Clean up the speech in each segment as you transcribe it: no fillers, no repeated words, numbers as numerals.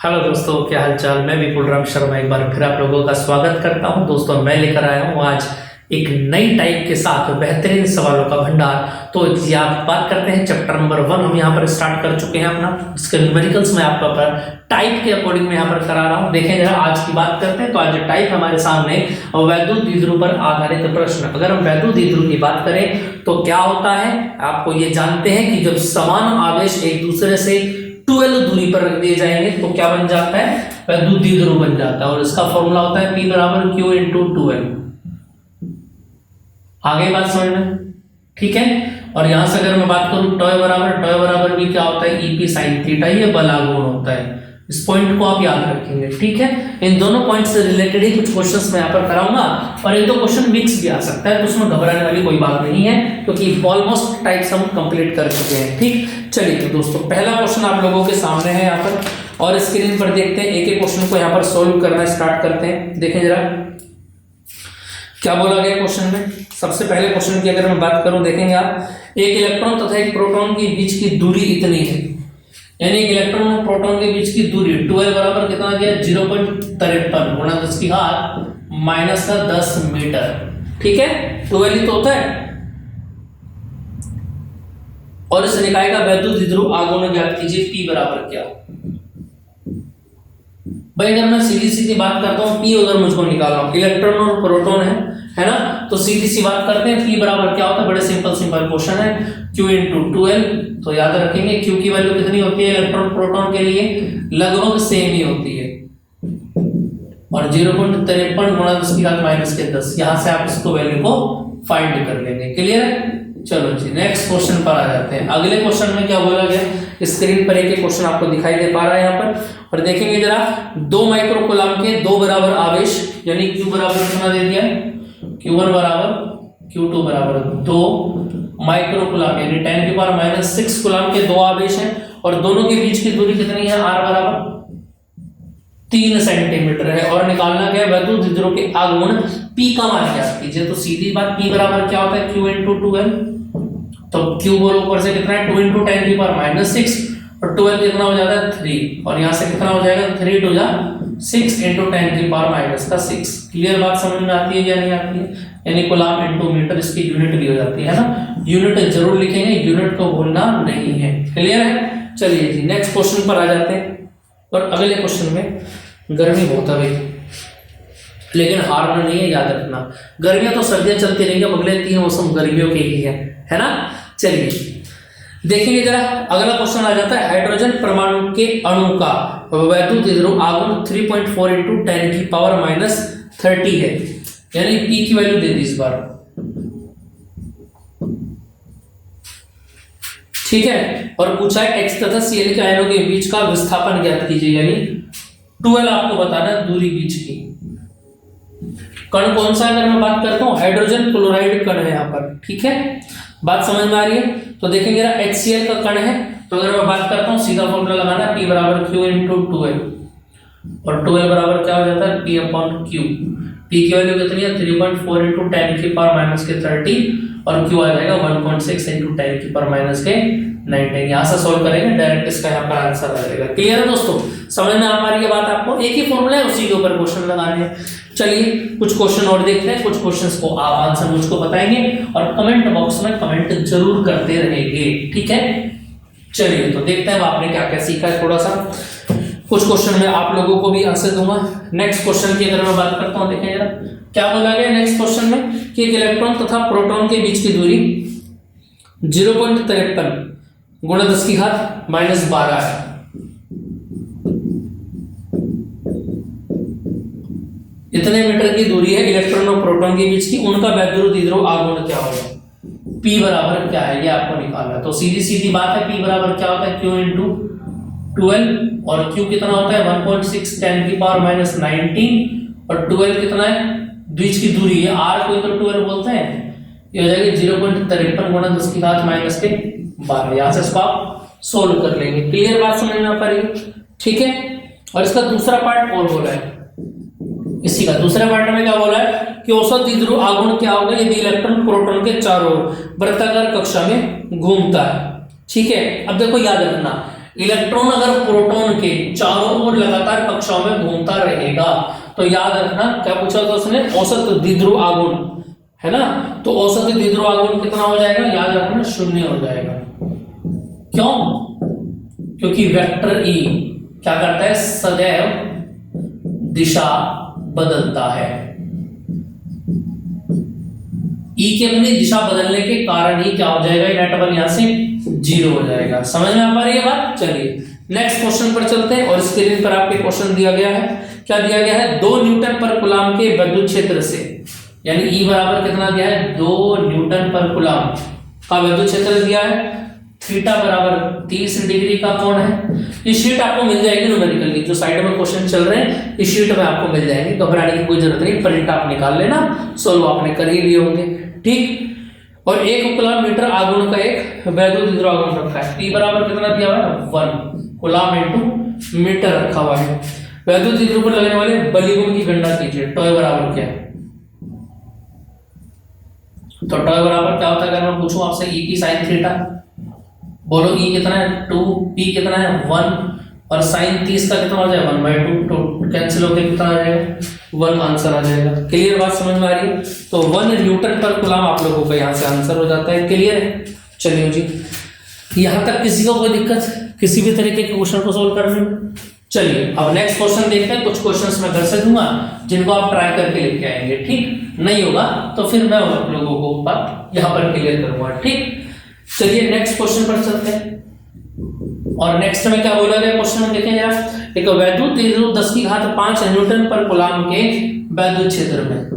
Hello दोस्तों, क्या हाल चाल। मैं विपुल राम शर्मा एक बार फिर आप लोगों का स्वागत करता हूं। दोस्तों, मैं लेकर आया हूं आज एक नई टाइप के साथ बेहतरीन सवालों का भंडार। तो जी आप बात करते हैं चैप्टर नंबर 1 हम यहाँ पर स्टार्ट कर चुके हैं अपना, जिसके न्यूमेरिकल्स में आपका पर टाइप के अकॉर्डिंग में यहाँ पर करा रहा हूँ। देखें जरा आज की बात करते हैं तो आज टाइप हमारे सामने वैद्युत द्विध्रुव पर आधारित प्रश्न। अगर हम वैद्युत द्विध्रुव की बात करें तो क्या होता है, आपको ये जानते हैं कि जब समान आवेश एक दूसरे से 12 दूरी पर रख दिए जाएंगे तो क्या बन जाता है, वैद्युत द्विध्रुव बन जाता है। और इसका फॉर्मूला होता है P बराबर Q इंटू 2L। आगे बात समझ में, ठीक है। और यहां से अगर मैं बात करूं टॉय बराबर भी क्या होता है, EP sin थीटा, ये बलागुण होता है। इस पॉइंट को आप याद रखेंगे, ठीक है। इन दोनों पॉइंट से रिलेटेड ही कुछ क्वेश्चंस मैं यहाँ पर कराऊंगा और एक दो क्वेश्चन मिक्स भी आ सकता है, तो उसमें घबराने वाली कोई बात नहीं है क्योंकि ऑलमोस्ट टाइप्स हम कंप्लीट कर चुके हैं, ठीक। चलिए तो दोस्तों, पहला क्वेश्चन आप लोगों के सामने है यहाँ पर और स्क्रीन पर देखते हैं। एक एक क्वेश्चन को यहाँ पर सोल्व करना स्टार्ट करते हैं। देखें जरा क्या बोला गया क्वेश्चन में। सबसे पहले क्वेश्चन की अगर मैं बात करूं, देखेंगे आप, एक इलेक्ट्रॉन तथा एक प्रोटॉन के बीच की दूरी इतनी है, यानी एक इलेक्ट्रॉन और प्रोटॉन के बीच की दूरी 12 बराबर कितना दिया, 0.53 गुणा 10 की घात माइनस का 10 मीटर, ठीक है। 12 ही तो होता है। और इस निकाय का वैद्युत द्विध्रुव आघूर्ण ज्ञात कीजिए, P बराबर क्या। भाई अगर मैं सीधी सीधी बात करता हूं, P अगर मुझको निकालना हो, इलेक्ट्रॉन और प्रोटॉन है ना, तो सीधी सी बात करते हैं। P बराबर क्या होता है, बड़े सिंपल क्वेश्चन है, Q इंटू 2L। तो याद रखेंगे Q की वैल्यू कितनी होती है इलेक्ट्रॉन प्रोटॉन के लिए, लगभग सेम ही होती है। और 0.53 गुणा 10 की घात माइनस के 10, यहां से आप इसको वैल्यू को फाइंड कर लेंगे। क्लियर है। चलो जी नेक्स्ट क्वेश्चन पर आ जाते हैं। अगले क्वेश्चन में क्या बोला गया, स्क्रीन पर एक क्वेश्चन आपको दिखाई दे पा रहा है यहाँ पर। और देखेंगे जरा, 2 माइक्रो कूलम के 2 बराबर आवेश, यानी Q बराबर कितना दे दिया, Q1 बराबर Q2 बराबर 2 माइक्रो कूलम, यानी 10⁻⁻6 कूलम के 2 आवेश हैं और दोनों के बीच की दूरी कितनी है, R बराबर 3 सेंटीमीटर है। और निकालना क्या है, वैद्युत द्विध्रुव के आघूर्ण P का मान ज्ञात कीजिए। तो सीधी बात, P बराबर क्या होता है, Q इंटू 2L। तो Q बोलो ऊपर से कितना है, 2 इंटू 10⁻⁻6 और 12 कितना हो जाता है 3, और यहाँ से कितना हो जाएगा 3 टू 6 इंटू 10⁻⁻6। क्लियर बात समझ में आती है या नहीं आती है, यानी कूलम इंटू मीटर इसकी यूनिट भी हो जाती है ना। यूनिट जरूर लिखेंगे, यूनिट को भूलना नहीं है। क्लियर है। चलिए जी नेक्स्ट क्वेश्चन पर आ जाते हैं। और अगले क्वेश्चन में, गर्मी बहुत है भाई, लेकिन हारना नहीं है, याद रखना। गर्मियां तो सर्दियां चलती रहेंगी, अगले 3 मौसम गर्मियों के ही है ना। चलिए देखेंगे जरा, अगला क्वेश्चन आ जाता है, हाइड्रोजन परमाणु के अणु का वैद्युत द्विध्रुव आघूर्ण 3.4 इंटू 10⁻⁻30 है, यानी P की वैल्यू दे दी इस बार, ठीक है। और पूछा है X तथा Cl के आयनों के बीच का विस्थापन ज्ञात कीजिए, यानी 12 आपको बताना है दूरी बीच की। कण कौन सा, अगर मैं बात करता हूं, हाइड्रोजन क्लोराइड कण है यहाँ पर, ठीक है। बात समझ में आ रही है। तो देखेंगे जरा, HCl का कण है, तो अगर मैं बात करता हूं, सीधा फॉर्मूला लगाना है, P बराबर Q इंटू 2L। और 2L बराबर क्या हो जाता है, P अपॉन Q। P की वैल्यू कितनी है, 3.4 इंटू 10⁻⁻30 और Q आ जाएगा 1.6 इंटू 10⁻⁻19। यहाँ से सोल्व करेंगे, डायरेक्ट इसका यहाँ पर आंसर आ जाएगा। क्लियर है दोस्तों, समझ में आ पा रही है बात आपको। एक ही फॉर्मूला है, उसी के ऊपर क्वेश्चन लगाने हैं। चलिए कुछ क्वेश्चन और देखते हैं, कुछ क्वेश्चंस को आप आंसर मुझको बताएंगे और कमेंट बॉक्स में कमेंट जरूर करते रहेंगे, ठीक है। चलिए तो देखते हैं आपने क्या क्या सीखा है। थोड़ा सा कुछ क्वेश्चन में आप लोगों को भी आंसर दूंगा। नेक्स्ट क्वेश्चन की अगर मैं बात करता हूं, देखें जरा क्या बोला गया नेक्स्ट क्वेश्चन में, कि एक इलेक्ट्रॉन तथा प्रोटॉन के बीच की दूरी 0.53 गुणा 10 की घात -12 है। इतने मीटर की दूरी है इलेक्ट्रॉन और प्रोटॉन के बीच की, उनका वैद्युत द्विध्रुव आघूर्ण क्या होगा, P बराबर क्या है, ये आपको निकालना है। तो सीधी सीधी बात है, P बराबर क्या होता है, Q इंटू 12 और Q कितना होता है 1.6 10⁻⁻19 और 12 कितना है, बीच की दूरी है, R को तो 12 बोलते हैं, ये हो जाएगी 0.53 गुणा 10 की घात माइनस के 12। यहाँ से इसको आप सोल्व कर लेंगे। क्लियर बात समझ में आ पा रही है, ठीक है। और इसका दूसरा पार्ट और बोला है, इसी का दूसरे पार्ट में क्या बोला है कि औसत द्विध्रुव आघूर्ण क्या होगा यदि इलेक्ट्रॉन प्रोटॉन के चारों ओर वृत्ताकार कक्षा में घूमता है, ठीक है। अब देखो याद रखना, इलेक्ट्रॉन अगर प्रोटॉन के चारों ओर लगातार कक्षाओं में घूमता रहेगा तो याद रखना क्या पूछा था उसने, औसत द्विध्रुव आघूर्ण, है ना। तो औसत द्विध्रुव आघूर्ण कितना हो जाएगा, याद रखना 0 हो जाएगा। क्यों? क्योंकि वेक्टर ई क्या करता है, सदैव दिशा बदलता है। ई के अपनी दिशा बदलने के कारण ही क्या हो जाएगा, नेट वन यहां से 0 हो जाएगा। समझ में आ पा रही है बात? चलिए नेक्स्ट क्वेश्चन पर चलते हैं और स्क्रीन पर आपके क्वेश्चन दिया गया है। क्या दिया गया है, 2 न्यूटन पर कूलाम के विद्युत क्षेत्र से, यानी ई बराबर कितना दिया है, 2 न्यूटन पर कूलाम का विद्युत क्षेत्र दिया है, थीटा बराबर 30 डिग्री का कोण है। ये शीट आपको मिल जाएगी न्यूमेरिकली, जो साइड में क्वेश्चन चल रहे हैं इस शीट में आपको मिल जाएंगे, घबराने की कोई जरूरत नहीं, प्रिंट आप निकाल लेना, सोल्व आपने कर ही लिए होंगे, ठीक। और 1 कूलाम मीटर आघूर्ण का एक वैद्युत द्विध्रुव आघूर्ण रखा है, P बराबर कितना दिया हुआ है, 1 कूलाम इनटू मीटर रखा हुआ है। वैद्युत द्विध्रुव पर लगने वाले बलिगुण की गणना कीजिए। टॉय बराबर क्या है, तो टॉय बराबर क्या होता है, अगर मैं पूछूं आपसे E की साइन थीटा, बोलो E कितना है 2, P कितना है 1 और साइन 30 का कितना हो जाएगा 1/2, तो कैंसिल होकर कितना आ जाएगा 1 आंसर आ जाएगा। क्लियर बात समझ में आ रही है? तो 1 न्यूटन पर कूलाम आप लोगों का यहाँ से आंसर हो जाता है। क्लियर है? चलिए जी, यहाँ तक किसी को कोई दिक्कत किसी भी तरीके के क्वेश्चन को सोल्व करने में? चलिए अब नेक्स्ट क्वेश्चन देखते हैं। कुछ क्वेश्चंस मैं घर से दूंगा जिनको आप ट्राई करके लेके आएंगे, ठीक। नहीं होगा तो फिर मैं आप लोगों को बात यहाँ पर क्लियर करूंगा, ठीक। चलिए नेक्स्ट क्वेश्चन पर चलते हैं और नेक्स्ट में क्या बोला गया क्वेश्चन में देखें जरा। एक वैद्युत द्विध्रुव 10⁵ न्यूटन पर कूलाम के वैद्युत क्षेत्र में,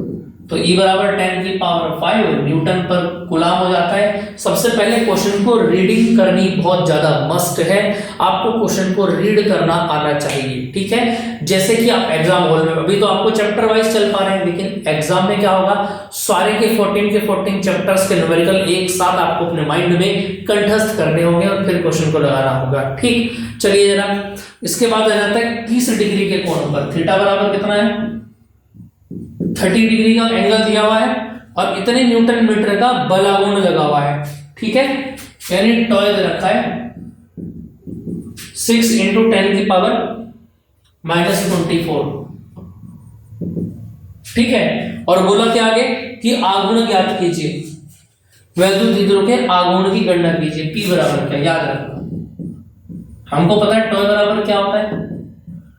तो E बराबर 10⁵ न्यूटन पर कूलाम हो जाता है। सबसे पहले क्वेश्चन को रीडिंग करनी बहुत ज्यादा मस्ट है, आपको क्वेश्चन को रीड करना आना चाहिए, ठीक है। जैसे कि आप एग्जाम हॉल में, अभी तो आपको चैप्टर वाइज चल पा रहे हैं, लेकिन एग्जाम में क्या होगा, सारे के 14 चैप्टर्स के न्यूमेरिकल एक साथ आपको अपने माइंड में कंठस्थ करने होंगे और फिर क्वेश्चन को लगाना होगा, ठीक। चलिए जरा, इसके बाद आ जाता है 30 डिग्री के कोण पर थीटा बराबर कितना है 30 डिग्री का एंगल दिया हुआ है और इतने न्यूटन मीटर का बलागुण लगा हुआ है, ठीक है। यानी टॉय रखा है 6 × 10⁻⁻24, ठीक है। और बोला क्या आगे कि आघूर्ण ज्ञात कीजिए, वैद्युत द्विध्रुव के आघूर्ण की गणना कीजिए। P बराबर क्या, याद रखना, हमको पता है टॉय बराबर क्या होता है।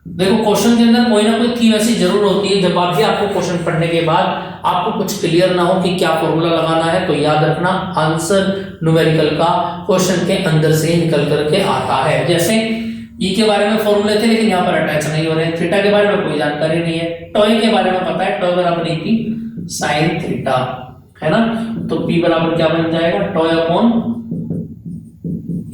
देखो क्वेश्चन के अंदर कोई ना कोई थीम ऐसी जरूर होती है, जब भी आपको क्वेश्चन पढ़ने के बाद आपको कुछ क्लियर ना हो कि क्या फॉर्मूला लगाना है, तो याद रखना आंसर न्यूमेरिकल का क्वेश्चन के अंदर से ही निकल करके आता है। जैसे E के बारे में फॉर्मूले थे लेकिन यहाँ पर अटैच नहीं हो रहे हैं, थीटा के बारे में कोई जानकारी नहीं है, टॉय के बारे में पता है, टॉय बराबर E साइन थीटा, है ना। तो P बराबर क्या बन जाएगा, toy upon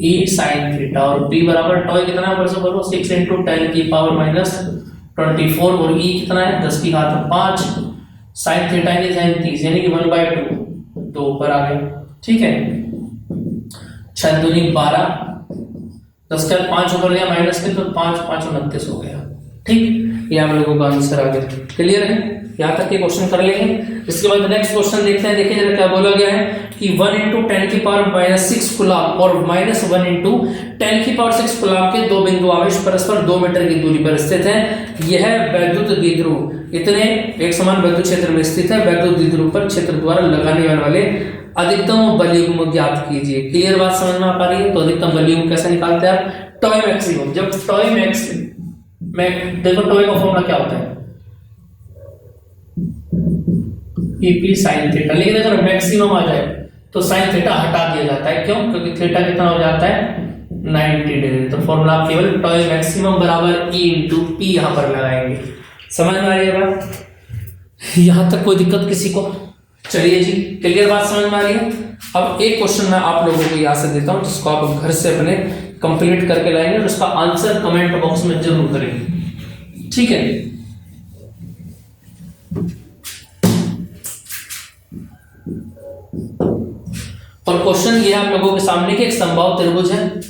E sine theta, और P बराबर टॉय कितना है, बोलो 6 × 10⁻⁻24 और E कितना है 10⁵5 साइन थीटा की साइन 30 यानी कि 1/2, तो ऊपर आ गया, ठीक है। 6 दूनी 12, 10 का 5 ऊपर गया माइनस के, तो 5 5 29 हो गया, ठीक। ये हम लोगों का आंसर आ गया। क्लियर है? यहाँ तक के क्वेश्चन कर लेंगे। इसके बाद नेक्स्ट क्वेश्चन देखते हैं। देखिए जरा क्या बोला गया है कि 1 × 10⁻⁻6 कूलाम और -1 × 10⁻6 कूलाम के दो बिंदु आवेश परस्पर 2 मीटर की दूरी पर स्थित हैं। यह वैद्युत द्विध्रुव इतने एक समान वैद्युत क्षेत्र में स्थित है। वैद्युत द्विध्रुव पर क्षेत्र द्वारा लगाने वाले अधिकतम बलयुग्म ज्ञात कीजिए। क्लियर बात समझ में आ पा रही है? तो अधिकतम बलयुग्म कैसे निकालते हैं आप, टॉय मैक्सिमम। जब टॉय मैक्सिमम देखो टॉय का फॉर्मूला क्या होता है, P साइन थीटा, लेकिन अगर मैक्सिमम आ जाए तो साइन थीटा हटा दिया जाता है। क्यों? क्योंकि थीटा कितना हो जाता है 90 डिग्री। तो फॉर्मूला आप केवल टॉय मैक्सिमम बराबर E × P यहां पर लगाएंगे। समझ में आ रही है बात? यहां तक कोई दिक्कत किसी को? चलिए जी, क्लियर बात समझ में आ रही है। अब एक क्वेश्चन मैं आप लोगों को यहां से देता हूं जिसको आप घर से अपने कंप्लीट करके लाएंगे और उसका आंसर कमेंट बॉक्स में जरूर करेंगे, ठीक है। और क्वेश्चन ये आप लोगों के सामने कि एक समबाहु त्रिभुज है,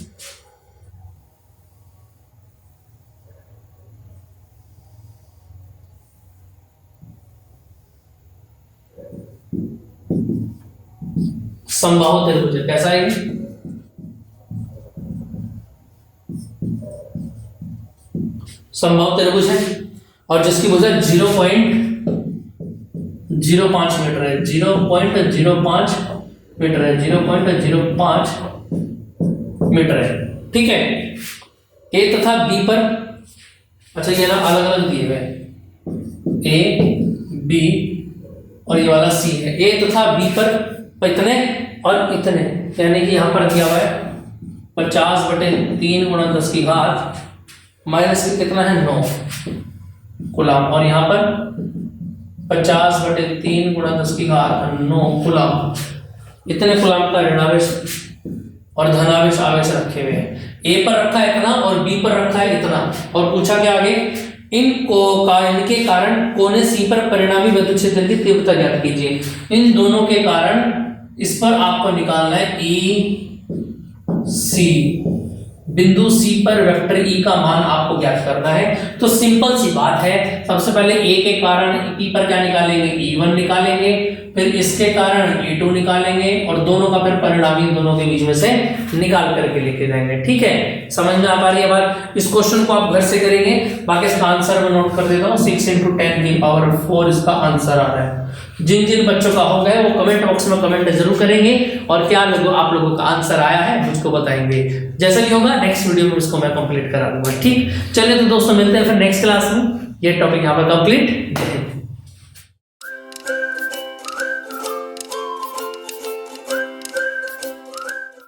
समबाहु त्रिभुज है, कैसा है समबाहु त्रिभुज है और जिसकी भुजा 0.05 मीटर है, 0.05 मीटर है, 0.05 मीटर है। ठीक है, ए तथा बी पर, अच्छा ये ना अलग अलग दिए हुए, ए बी और ये वाला सी है। ए तथा बी पर इतने और इतने, यानी कि यहां पर दिया हुआ है 50/3 × 10⁻⁻, माइनस कितना है 9 कूलम, और यहाँ पर 50/3 × 10⁻9 कूलम। इतने कूलम का ऋणावेश और धनावेश आवेश रखे हुए हैं। ए पर रखा है इतना और बी पर रखा है इतना, और पूछा क्या आगे, इनके कारण कोने सी पर परिणामी विद्युत क्षेत्र की तीव्रता ज्ञात कीजिए। इन दोनों के कारण इस पर आपको निकालना है ई सी, बिंदु सी पर वेक्टर ई का मान आपको ज्ञात करना है। तो सिंपल सी बात है, सबसे पहले ए के कारण ई पर क्या निकालेंगे, E1 निकालेंगे, फिर इसके कारण E2 निकालेंगे और दोनों का फिर परिणामी दोनों के बीच में से निकाल करके लेके जाएंगे। ठीक है, समझ में आ पा रही है बात। इस क्वेश्चन को आप घर से करेंगे, बाकी इसका आंसर मैं नोट कर देता हूँ, 6 × 10⁴ इसका आंसर आ रहा है। जिन जिन बच्चों का हो गया वो कमेंट बॉक्स में कमेंट जरूर करेंगे और क्या आप लोगों का आंसर आया है मुझको बताएंगे। जैसा भी होगा नेक्स्ट वीडियो में इसको मैं कंप्लीट करा दूंगा। ठीक, चलिए तो दोस्तों मिलते हैं फिर नेक्स्ट क्लास में। ये टॉपिक यहाँ पर कंप्लीट।